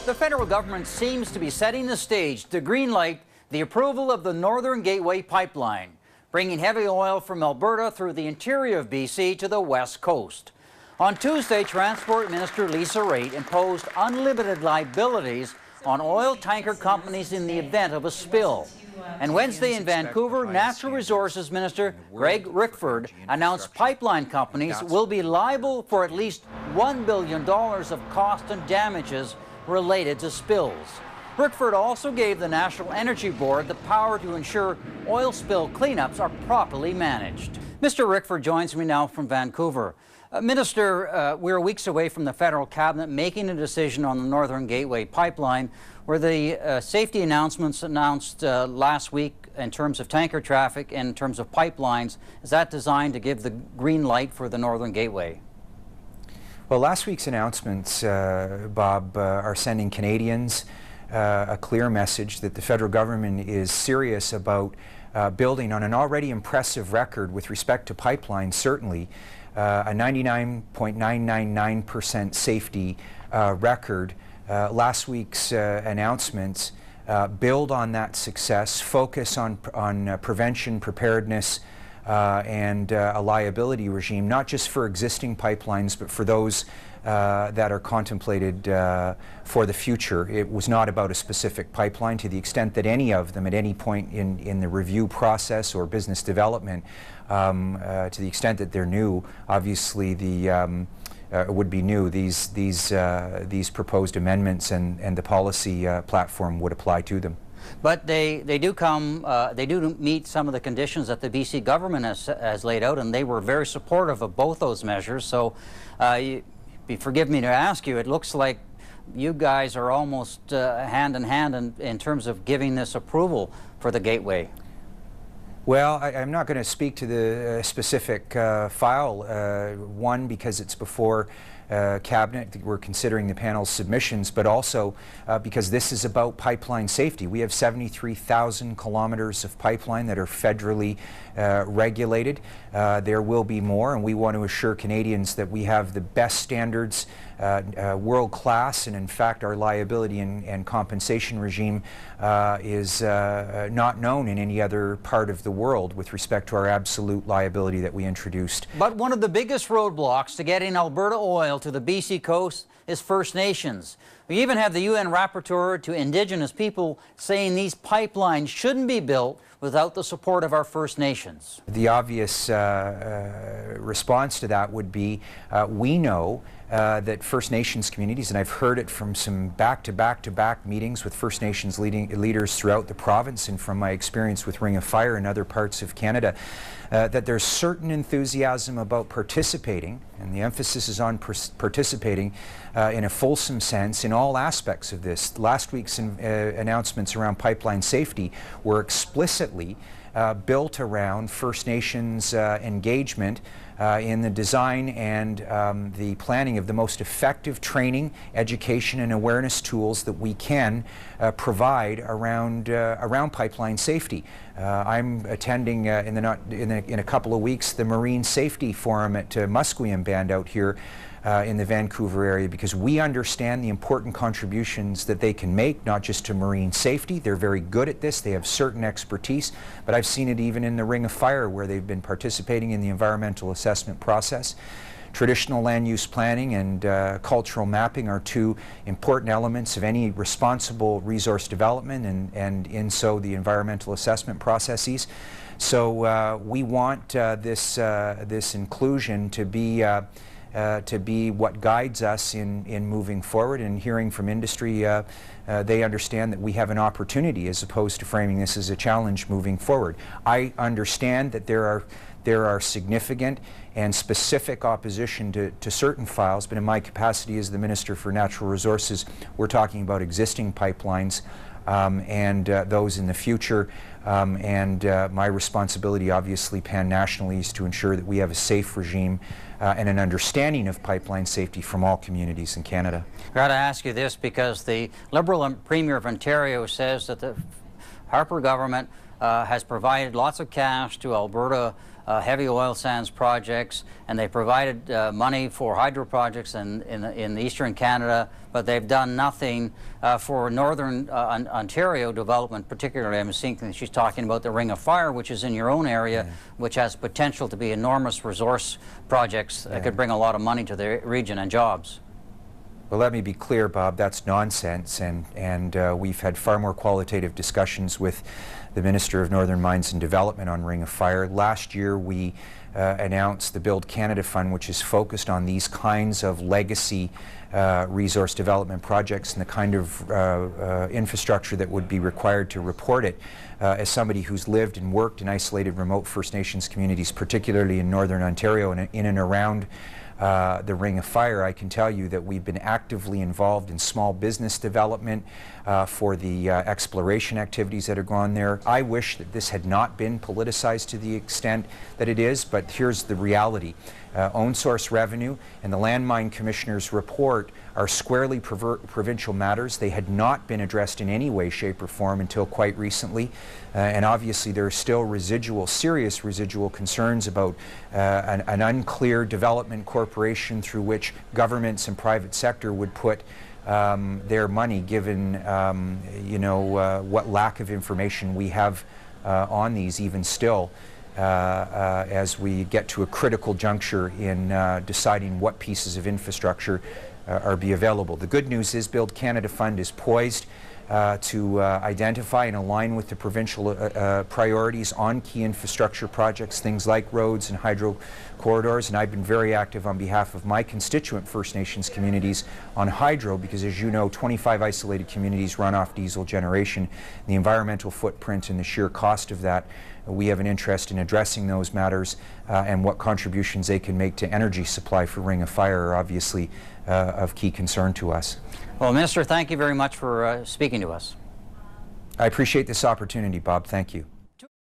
The federal government seems to be setting the stage to greenlight the approval of the Northern Gateway pipeline, bringing heavy oil from Alberta through the interior of BC to the west coast. On Tuesday, Transport Minister Lisa Raitt imposed unlimited liabilities on oil tanker companies in the event of a spill. And Wednesday in Vancouver, Natural Resources Minister Greg Rickford announced pipeline companies will be liable for at least $1 billion of cost and damages related to spills. Rickford also gave the National Energy Board the power to ensure oil spill cleanups are properly managed. Mr. Rickford joins me now from Vancouver. Minister, we're weeks away from the federal cabinet making a decision on the Northern Gateway pipeline, where the safety announcements announced last week in terms of tanker traffic and in terms of pipelines, is that designed to give the green light for the Northern Gateway? Well, last week's announcements, Bob, are sending Canadians a clear message that the federal government is serious about building on an already impressive record with respect to pipelines, certainly, a 99.999% safety record. Last week's announcements build on that success, focus on prevention, preparedness, and a liability regime, not just for existing pipelines, but for those that are contemplated for the future. It was not about a specific pipeline to the extent that any of them at any point in the review process or business development, to the extent that they're new, obviously the would be new. These proposed amendments and the policy platform would apply to them. But they do meet some of the conditions that the BC government has laid out, and they were very supportive of both those measures. So forgive me to ask you, it looks like you guys are almost hand in hand in terms of giving this approval for the Gateway. Well, I'm not going to speak to the specific file, one, because it's before Cabinet. We're considering the panel's submissions, but also because this is about pipeline safety. We have 73,000 kilometers of pipeline that are federally regulated. There will be more, and we want to assure Canadians that we have the best standards, world class, and in fact our liability and compensation regime is not known in any other part of the world with respect to our absolute liability that we introduced. But one of the biggest roadblocks to getting Alberta oil to the BC coast is First Nations. We even have the UN rapporteur to Indigenous people saying these pipelines shouldn't be built without the support of our First Nations. The obvious response to that would be we know that First Nations communities, and I've heard it from some back-to-back meetings with First Nations leaders throughout the province and from my experience with Ring of Fire and other parts of Canada, that there's certain enthusiasm about participating, and the emphasis is on participating in a fulsome sense in all aspects of this. Last week's announcements around pipeline safety were explicitly built around First Nations engagement in the design and the planning of the most effective training, education, and awareness tools that we can provide around pipeline safety. I'm attending in a couple of weeks the Marine Safety Forum at Musqueam Band out here in the Vancouver area, because we understand the important contributions that they can make, not just to marine safety. They're very good at this. They have certain expertise, but I've seen it even in the Ring of Fire, where they've been participating in the environmental assessment process. Traditional land use planning and cultural mapping are two important elements of any responsible resource development, and in so the environmental assessment processes. So we want this inclusion to be what guides us in moving forward, and hearing from industry. They understand that we have an opportunity as opposed to framing this as a challenge moving forward. I understand that there are significant and specific opposition to certain files, but in my capacity as the Minister for Natural Resources, we're talking about existing pipelines and those in the future. My responsibility, obviously pan-nationally, is to ensure that we have a safe regime and an understanding of pipeline safety from all communities in Canada. I've got to ask you this, because the Liberal Premier of Ontario says that the Harper government has provided lots of cash to Alberta heavy oil sands projects, and they provided money for hydro projects in eastern Canada, but they've done nothing for northern Ontario development. Particularly, I'm thinking she's talking about the Ring of Fire, which is in your own area, which has potential to be enormous resource projects that could bring a lot of money to the region and jobs. Well, let me be clear, Bob, that's nonsense, and we've had far more qualitative discussions with the Minister of Northern Mines and Development on Ring of Fire. Last year we announced the Build Canada Fund, which is focused on these kinds of legacy resource development projects and the kind of infrastructure that would be required to report it. As somebody who's lived and worked in isolated remote First Nations communities, particularly in Northern Ontario and in and around the Ring of Fire, I can tell you that we've been actively involved in small business development for the exploration activities that are gone there. I wish that this had not been politicized to the extent that it is, but here's the reality. Own source revenue and the Landmine Commissioner's report are squarely provincial matters. They had not been addressed in any way, shape, or form until quite recently. And obviously there are still serious residual concerns about an unclear development corporation through which governments and private sector would put their money, given what lack of information we have on these even still. As we get to a critical juncture in deciding what pieces of infrastructure are be available. The good news is Build Canada Fund is poised to identify and align with the provincial priorities on key infrastructure projects, things like roads and hydro corridors, and I've been very active on behalf of my constituent First Nations communities on hydro, because as you know, 25 isolated communities run off diesel generation. The environmental footprint and the sheer cost of that, we have an interest in addressing those matters, and what contributions they can make to energy supply for Ring of Fire are obviously of key concern to us. Well, Minister, thank you very much for speaking to us. I appreciate this opportunity, Bob. Thank you.